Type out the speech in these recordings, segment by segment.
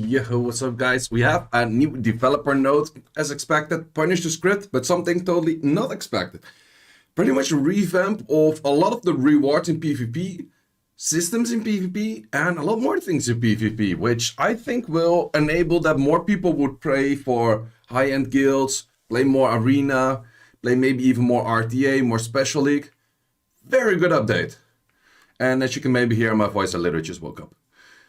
Yo, what's up guys? We have a new developer note as expected, punish the script, but something totally not expected. Pretty much a revamp of a lot of the rewards in PvP, systems in PvP, and a lot more things in PvP, which I think will enable that more people would play for high-end guilds, play more arena, play maybe even more RTA, more special league. Very good update. And as you can maybe hear my voice, I literally just woke up.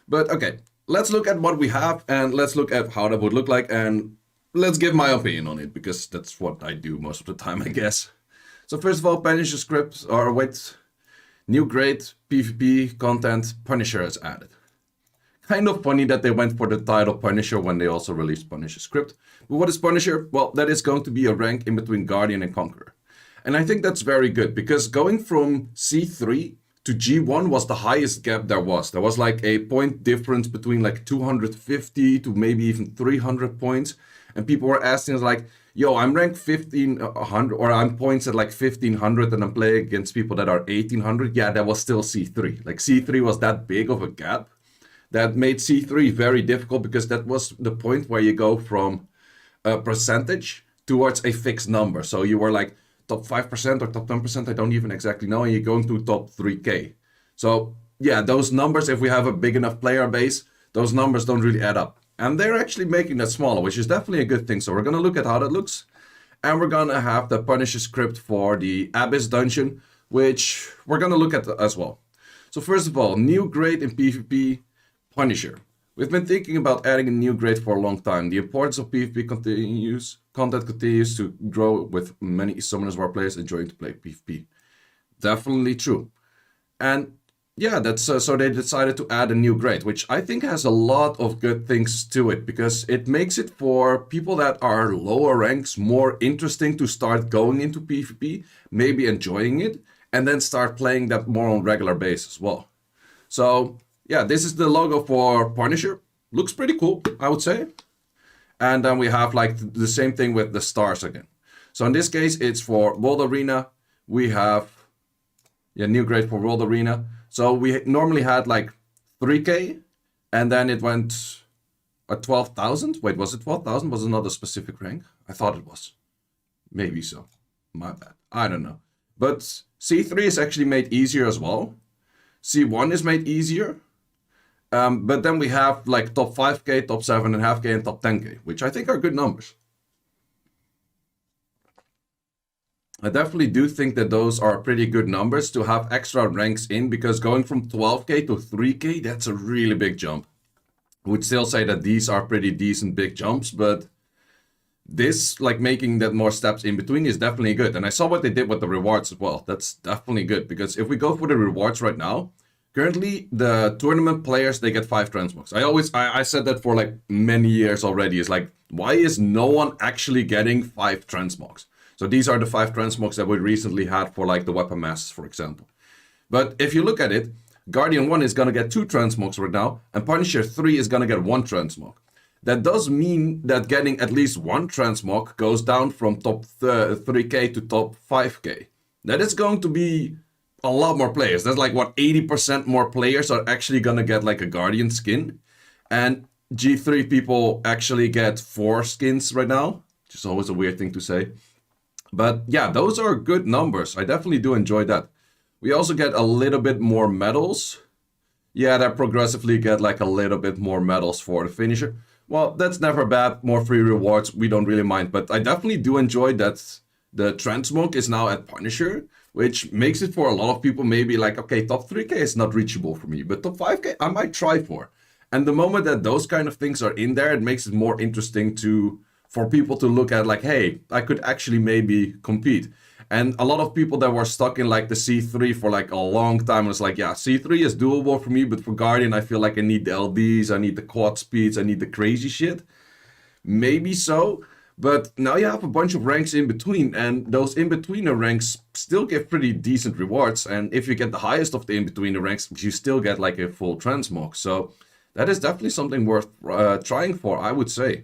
But okay, let's look at what we have and let's look at how that would look like and let's give my opinion on it because that's what I do most of the time, I guess. So first of all, Punisher script, or wait, new grade PvP content Punisher is added. Kind of funny that they went for the title Punisher when they also released Punisher script. But what is Punisher? Well, that is going to be a rank in between Guardian and Conqueror. And I think that's very good because going from C3 to G1 was the highest gap there was. There was like a point difference between like 250 to maybe even 300 points. And people were asking like, yo, I'm ranked 1500 or I'm points at like 1500 and I'm playing against people that are 1800. Yeah, that was still C3. Like C3 was that big of a gap that made C3 very difficult because that was the point where you go from a percentage towards a fixed number. So you were like, top 5% or top 10%, I don't even exactly know, and you're going to top 3K. So yeah, those numbers, if we have a big enough player base, those numbers don't really add up. And they're actually making that smaller, which is definitely a good thing. So we're going to look at how that looks. And we're going to have the Punisher script for the Abyss dungeon, which we're going to look at as well. So first of all, new grade in PvP, Punisher. We've been thinking about adding a new grade for a long time. The importance of PvP content continues to grow with many summoners war players enjoying to play PvP. Definitely true. And yeah, that's so they decided to add a new grade, which I think has a lot of good things to it because it makes it for people that are lower ranks more interesting to start going into PvP, maybe enjoying it, and then start playing that more on regular basis as well. So yeah, this is the logo for Punisher. Looks pretty cool, I would say. And then we have like the same thing with the stars again. So in this case, it's for World Arena. We have new grade for World Arena. So we normally had like 3K and then it went at 12,000. Wait, was it 12,000? Was it not a specific rank? I thought it was. Maybe so. My bad. I don't know. But C3 is actually made easier as well. C1 is made easier. But then we have like top 5K, top 7.5K, and top 10K, which I think are good numbers. I definitely do think that those are pretty good numbers to have extra ranks in because going from 12K to 3K, that's a really big jump. I would still say that these are pretty decent big jumps, but this, like making that more steps in between is definitely good. And I saw what they did with the rewards as well. That's definitely good because if we go for the rewards right now, currently, the tournament players, they get 5 transmogs. I said that for like many years already. It's like, why is no one actually getting 5 transmogs? So these are the 5 transmogs that we recently had for like the weapon masters, for example. But if you look at it, Guardian 1 is going to get 2 transmogs right now, and Punisher 3 is going to get 1 transmog. That does mean that getting at least 1 transmog goes down from top 3K to top 5K. That is going to be a lot more players. That's like what 80% more players are actually gonna get like a Guardian skin, and G3 people actually get 4 skins right now, which is always a weird thing to say. But yeah, those are good numbers. I definitely do enjoy that. We also get a little bit more medals. Yeah, that progressively get like a little bit more medals for the finisher. Well, that's never bad. More free rewards, we don't really mind. But I definitely do enjoy that the transmog is now at Punisher, which makes it for a lot of people maybe like, okay, top 3K is not reachable for me, but top 5K I might try for. And the moment that those kind of things are in there, it makes it more interesting for people to look at like, hey, I could actually maybe compete. And a lot of people that were stuck in like the C3 for like a long time was like, yeah, C3 is doable for me, but for Guardian, I feel like I need the LDs, I need the quad speeds, I need the crazy shit. Maybe so. But now you have a bunch of ranks in between, and those in-betweener ranks still give pretty decent rewards. And if you get the highest of the in-betweener ranks, you still get like a full transmog. So that is definitely something worth trying for, I would say.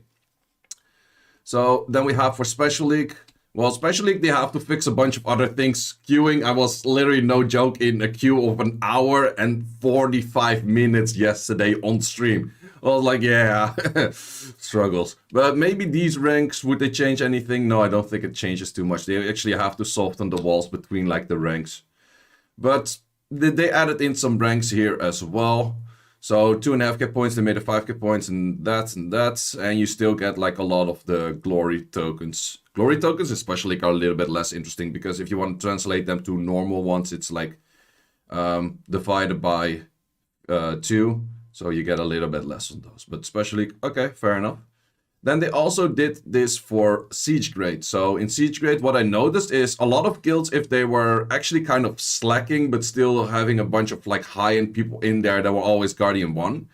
So then we have for Special League. Well, Special League, they have to fix a bunch of other things. Queuing, I was literally, no joke, in a queue of 1 hour and 45 minutes yesterday on stream. Well, like, yeah, struggles. But maybe these ranks, would they change anything? No, I don't think it changes too much. They actually have to soften the walls between, like, the ranks. But they added in some ranks here as well. So 2.5k points, they made it 5k points, and that, and you still get like a lot of the glory tokens. Glory tokens especially are a little bit less interesting, because if you want to translate them to normal ones, it's like divided by 2, so you get a little bit less on those. But especially, okay, fair enough. Then they also did this for Siege Grade. So in Siege Grade, what I noticed is a lot of guilds, if they were actually kind of slacking, but still having a bunch of like high-end people in there that were always Guardian 1.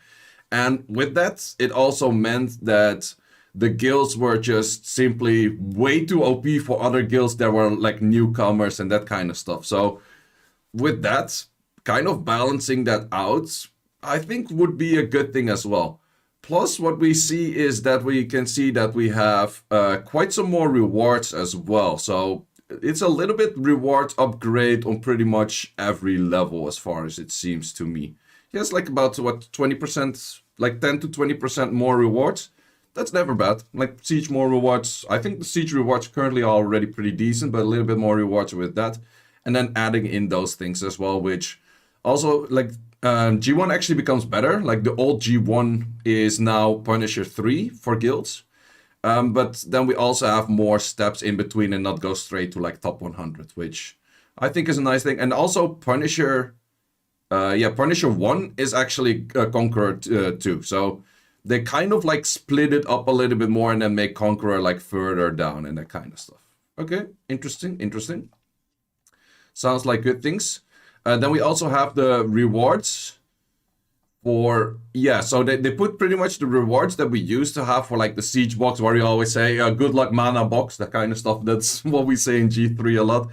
And with that, it also meant that the guilds were just simply way too OP for other guilds that were like newcomers and that kind of stuff. So with that, kind of balancing that out, I think would be a good thing as well. Plus, what we see is that we can see that we have quite some more rewards as well. So it's a little bit reward upgrade on pretty much every level, as far as it seems to me. Yes, like about, what, 20%, like 10 to 20% more rewards. That's never bad. Like Siege more rewards. I think the Siege rewards currently are already pretty decent, but a little bit more rewards with that. And then adding in those things as well, which also, like, G1 actually becomes better. Like the old G1 is now Punisher 3 for guilds. But then we also have more steps in between and not go straight to like top 100, which I think is a nice thing. And also Punisher, Punisher 1 is actually Conqueror 2. So they kind of like split it up a little bit more and then make Conqueror like further down and that kind of stuff. Okay, interesting. Sounds like good things. Then we also have the rewards for, so they put pretty much the rewards that we used to have for like the Siege box, where we always say, good luck mana box, that kind of stuff. That's what we say in G3 a lot.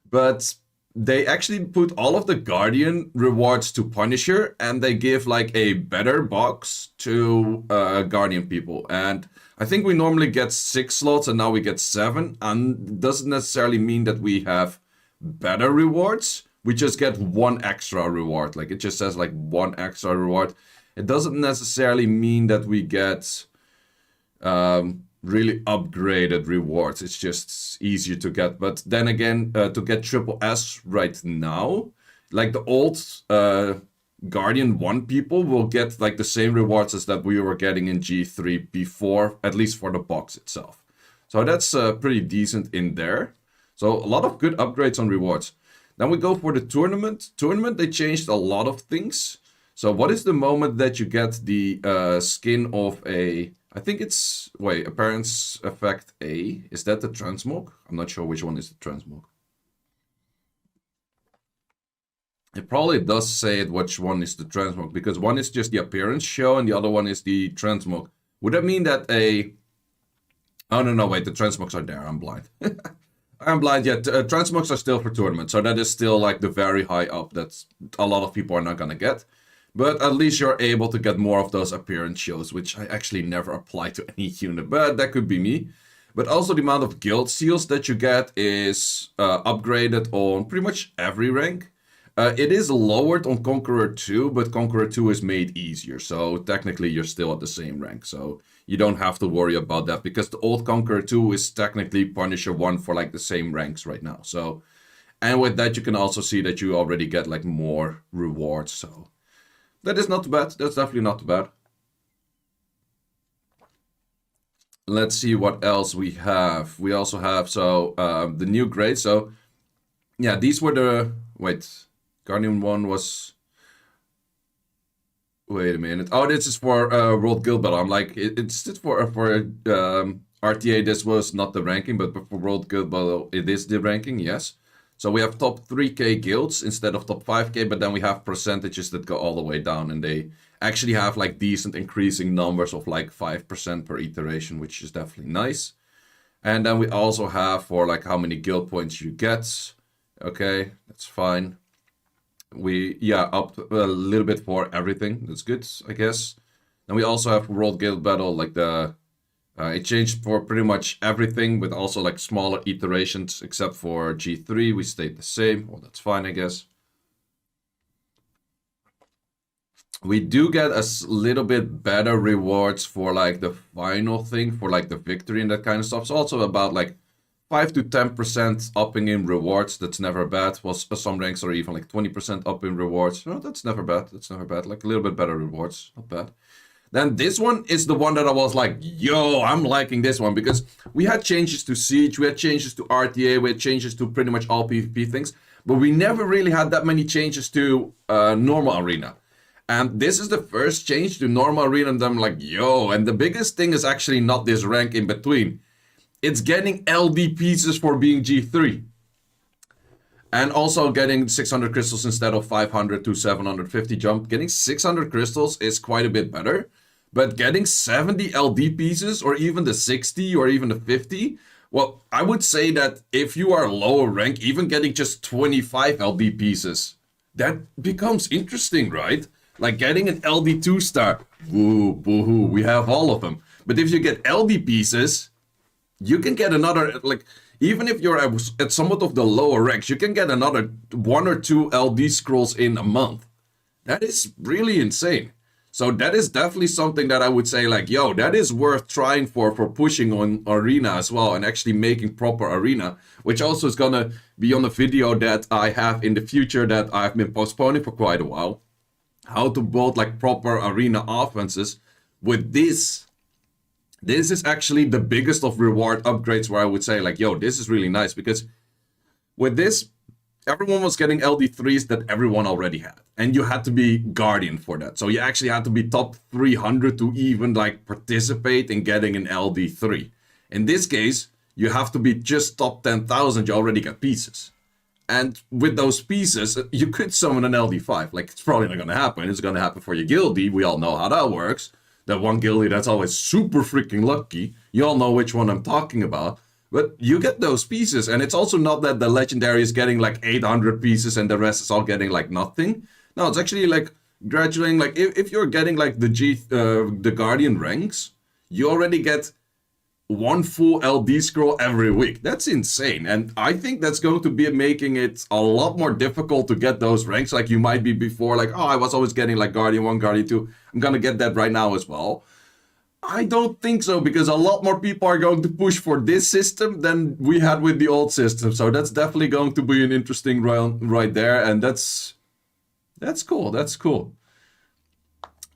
But they actually put all of the Guardian rewards to Punisher, and they give like a better box to Guardian people. And I think we normally get 6 slots, and now we get 7. And it doesn't necessarily mean that we have better rewards. We just get 1 extra reward. Like, it just says like 1 extra reward. It doesn't necessarily mean that we get really upgraded rewards. It's just easier to get. But then again, to get triple S right now, like the old Guardian 1 people will get like the same rewards as that we were getting in G3 before, at least for the box itself. So that's pretty decent in there. So a lot of good upgrades on rewards. Then we go for the tournament. Tournament, they changed a lot of things. So what is the moment that you get the skin of a... I think it's... Wait, Appearance Effect A. Is that the Transmog? I'm not sure which one is the Transmog. It probably does say it which one is the Transmog, because one is just the Appearance Show and the other one is the Transmog. Would that mean that a... Oh, no, wait, the Transmogs are there. I'm blind. I'm blind yet. Transmogs are still for tournament, so that is still like the very high up that a lot of people are not gonna get. But at least you're able to get more of those appearance shows, which I actually never apply to any unit, but that could be me. But also the amount of guild seals that you get is upgraded on pretty much every rank. It is lowered on Conqueror 2, but Conqueror 2 is made easier, so technically you're still at the same rank, so you don't have to worry about that, because the old Conqueror 2 is technically Punisher 1 for like the same ranks right now. So, and with that you can also see that you already get like more rewards, so that is not too bad. That's definitely not too bad. Let's see what else we have. We also have, so, the new grades. So, yeah, these were the... Wait, Guardian 1 was... Wait a minute. Oh, this is for World Guild Battle. I'm like, it's for RTA, this was not the ranking, but for World Guild Battle, it is the ranking, yes. So we have top 3k guilds instead of top 5k, but then we have percentages that go all the way down, and they actually have like decent increasing numbers of like 5% per iteration, which is definitely nice. And then we also have for like how many guild points you get. Okay, that's fine. We, up a little bit for everything. That's good, I guess. And we also have World Guild Battle, like the... it changed for pretty much everything, with also like smaller iterations, except for G3, we stayed the same. Well, that's fine, I guess. We do get a little bit better rewards for like the final thing, for like the victory and that kind of stuff. So also about like 5 to 10% upping in rewards. That's never bad. Well, some ranks are even like 20% up in rewards. No, that's never bad. That's never bad. Like a little bit better rewards. Not bad. Then this one is the one that I was like, yo, I'm liking this one because we had changes to Siege, we had changes to RTA, we had changes to pretty much all PvP things, but we never really had that many changes to normal arena. And this is the first change to normal arena, and I'm like, yo, and the biggest thing is actually not this rank in between. It's getting LD pieces for being G3. And also getting 600 crystals instead of 500 to 750 jump. Getting 600 crystals is quite a bit better. But getting 70 LD pieces, or even the 60, or even the 50, well, I would say that if you are lower rank, even getting just 25 LD pieces, that becomes interesting, right? Like getting an LD 2-star, woo, boo-hoo, we have all of them. But if you get LD pieces, you can get another, like, even if you're at somewhat of the lower ranks, you can get another 1 or 2 LD scrolls in a month. That is really insane. So that is definitely something that I would say like, yo, that is worth trying for pushing on Arena as well and actually making proper Arena, which also is gonna be on the video that I have in the future that I've been postponing for quite a while. How to build like proper Arena offenses with this. This is actually the biggest of reward upgrades where I would say like, yo, this is really nice because with this, everyone was getting LD3s that everyone already had. And you had to be Guardian for that. So you actually had to be top 300 to even like participate in getting an LD3. In this case, you have to be just top 10,000, you already get pieces. And with those pieces, you could summon an LD5. Like, it's probably not going to happen. It's going to happen for your guildie. We all know how that works. That one guildie that's always super freaking lucky. You all know which one I'm talking about. But you get those pieces, and it's also not that the legendary is getting like 800 pieces and the rest is all getting like nothing. No, it's actually like graduating. Like if you're getting like the Guardian ranks, you already get one full LD scroll every week. That's insane, and I think that's going to be making it a lot more difficult to get those ranks. Like you might be before, like, oh, I was always getting like Guardian 1, Guardian 2. I'm gonna get that right now as well. I don't think so, because a lot more people are going to push for this system than we had with the old system. So that's definitely going to be an interesting round right there, and that's cool. That's cool.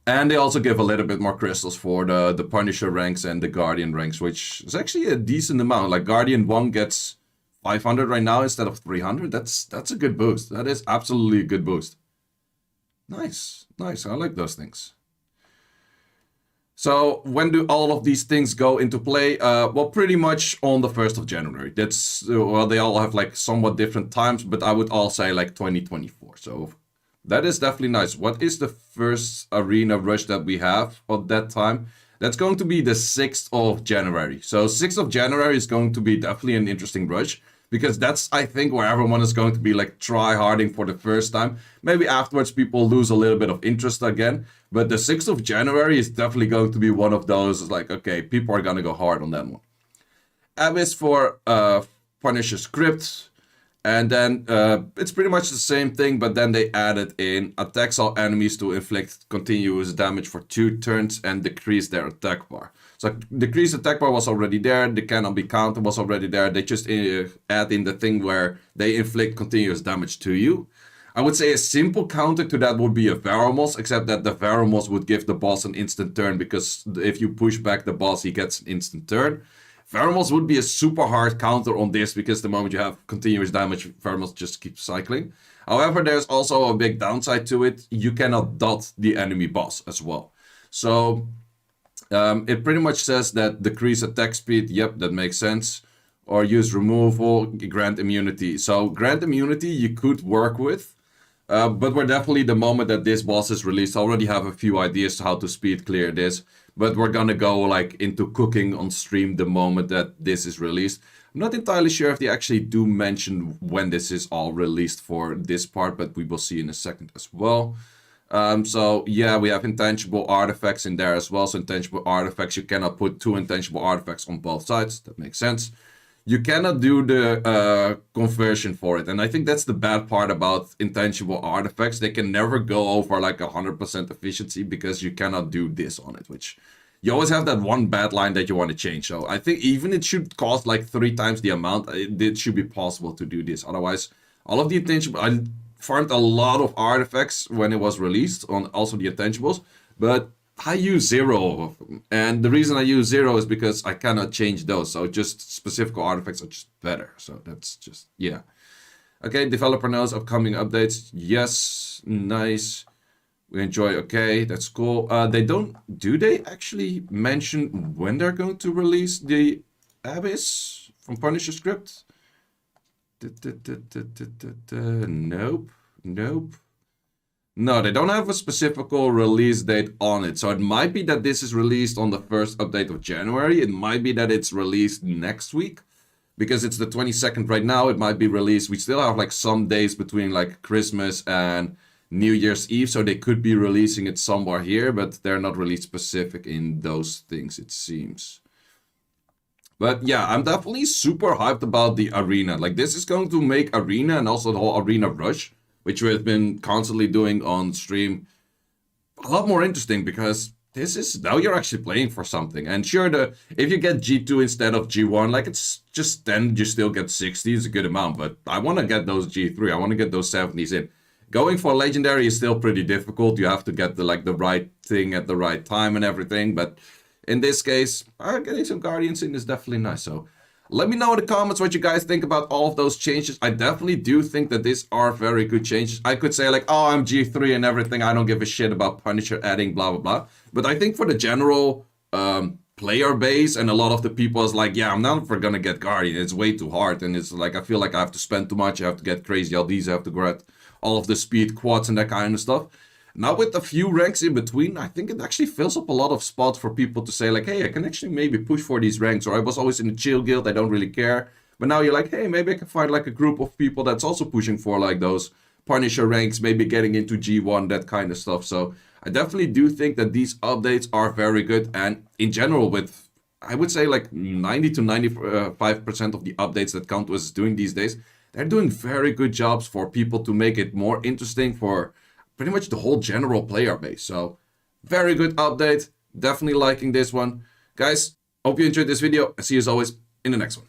And they also give a little bit more crystals for the Punisher ranks and the Guardian ranks, which is actually a decent amount. Like Guardian 1 gets 500 right now instead of 300. That's a good boost. That is absolutely a good boost. Nice, nice. I like those things. So when do all of these things go into play? Well, pretty much on the 1st of January. That's, well, they all have like somewhat different times, but I would all say like 2024. So that is definitely nice. What is the first arena rush that we have at that time? That's going to be the 6th of January. So 6th of January is going to be definitely an interesting rush, because that's, I think, where everyone is going to be like try-harding for the first time. Maybe afterwards people lose a little bit of interest again. But the 6th of January is definitely going to be one of those, like, okay, people are going to go hard on that one. Abyss for Punisher script. And then it's pretty much the same thing, but then they added in attacks all enemies to inflict continuous damage for 2 turns and decrease their attack bar. So decrease attack bar was already there, the cannot be counted was already there. They just add in the thing where they inflict continuous damage to you. I would say a simple counter to that would be a Varomos, except that the Varomos would give the boss an instant turn, because if you push back the boss, he gets an instant turn. Varomos would be a super hard counter on this, because the moment you have continuous damage, Varomos just keeps cycling. However, there's also a big downside to it. You cannot dot the enemy boss as well. So it pretty much says that decrease attack speed. Yep, that makes sense. Or use removal, grant immunity. So grant immunity you could work with. But we're definitely, the moment that this boss is released, I already have a few ideas to how to speed clear this. But we're gonna go like into cooking on stream the moment that this is released. I'm not entirely sure if they actually do mention when this is all released for this part, but we will see in a second as well. So yeah, we have intangible artifacts in there as well. So intangible artifacts, you cannot put 2 intangible artifacts on both sides. That makes sense. you cannot do the conversion for it. And I think that's the bad part about intangible artifacts. They can never go over like 100% efficiency because you cannot do this on it, which you always have that one bad line that you want to change. So I think even it should cost like 3 times the amount. It should be possible to do this. Otherwise, all of the intangible, I farmed a lot of artifacts when it was released on also the intangibles, but I use 0 of them. And the reason I use 0 is because I cannot change those. So just specific artifacts are just better. So that's just, yeah. Okay, developer knows upcoming updates. Yes, nice. We enjoy, okay, that's cool. Do they actually mention when they're going to release the Abyss from Punisher script? Nope, nope. No, they don't have a specific release date on it. So it might be that this is released on the first update of January. It might be that it's released next week. Because it's the 22nd right now, it might be released. We still have like some days between like Christmas and New Year's Eve. So they could be releasing it somewhere here. But they're not really specific in those things, it seems. But yeah, I'm definitely super hyped about the arena. Like this is going to make arena and also the whole arena rush, which we have been constantly doing on stream, a lot more interesting because this is, now you're actually playing for something. And sure, if you get G2 instead of G1, like it's just then you still get 60, it's a good amount. But I want to get those G3, I want to get those 70s in. Going for legendary is still pretty difficult. You have to get the right thing at the right time and everything. But in this case, getting some Guardians in is definitely nice. So let me know in the comments what you guys think about all of those changes. I definitely do think that these are very good changes. I could say like, oh, I'm G3 and everything. I don't give a shit about Punisher adding blah, blah, blah. But I think for the general player base and a lot of the people is like, yeah, I'm never going to get Guardian. It's way too hard. And it's like, I feel like I have to spend too much. I have to get crazy LDs. I have to grab all of the speed quads and that kind of stuff. Now with a few ranks in between, I think it actually fills up a lot of spots for people to say like, hey, I can actually maybe push for these ranks, or I was always in a chill guild, I don't really care. But now you're like, hey, maybe I can find like a group of people that's also pushing for like those Punisher ranks, maybe getting into G1, that kind of stuff. So I definitely do think that these updates are very good. And in general, with, I would say like 90 to 95% of the updates that Countess is doing these days, they're doing very good jobs for people to make it more interesting for pretty much the whole general player base. So very good update. Definitely liking this one. Guys, hope you enjoyed this video. I see you as always in the next one.